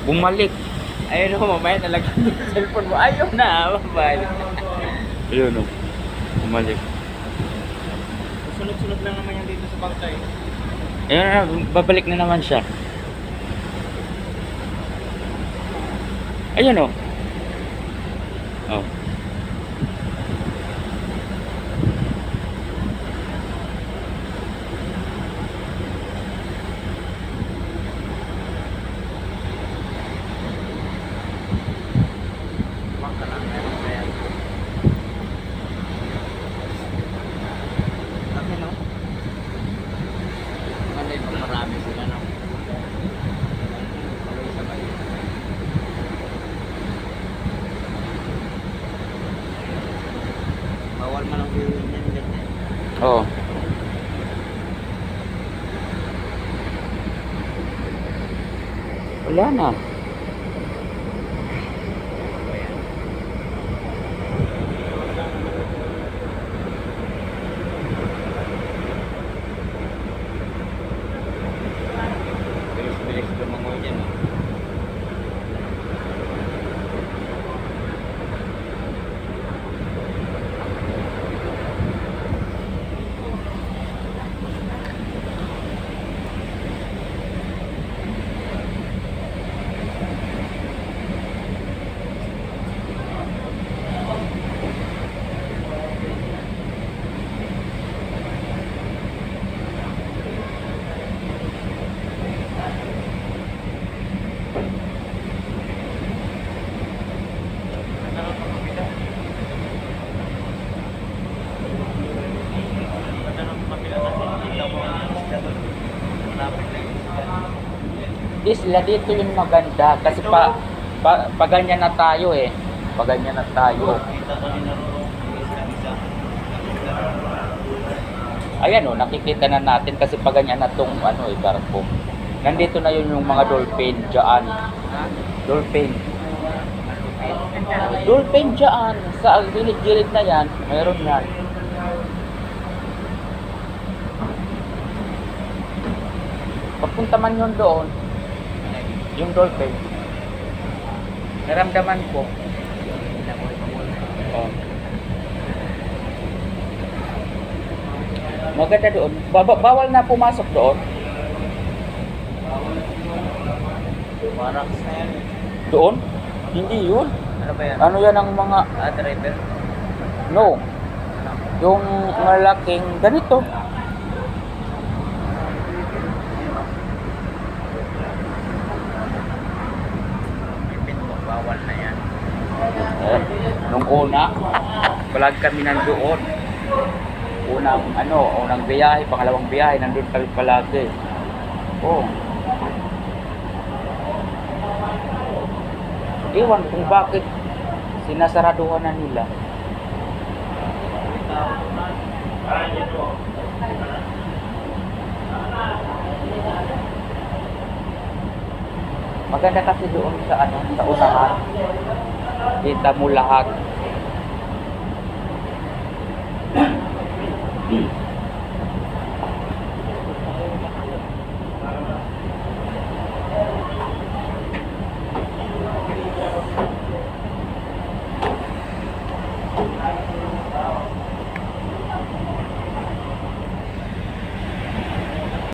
Bumalik. Ayun o, mamaya nalagyan yung cellphone mo. Ayaw na, babalik. Ayun o. Bumalik. Sunod-sunod lang naman yan dito sa bangkay. Ayun na, babalik na naman siya. Ayun o. Oh. Bangka lang, meron pa yan. Laki no? Malay pa marami sila no? Sabay-sabay. Bawal man ang viewing yan ganyan. Oo. Wala na. Bilis-bilis lumangoy dyan no? Isla dito yung maganda kasi ganyan na tayo eh. Ganyan na tayo. Ayan o, nakikita na natin kasi ganyan na tong ano eh, barko. Nandito na yun yung mga dolphin dyan. Dolphin. Dolphin dyan. Sa gilid-gilid na yan, mayroon yan. Papunta man yun doon, yung dolphin. Naramdaman ko. Oh. Maganda doon. Bawal na pumasok doon. Barracks na yan. Doon? Hindi yun. Ano ba yan? Ano yan ang mga... Driver? No. Yung malaking ganito. Bawal na yan. Eh, nung una, palag kami nandoon. Unang biyahe, pangalawang biyahe, nandun kami palagi. Oh. Iwan kung bakit sinasaraduhan na nila. Maganda kasi doon sa sa unahan. Kita mo lahat.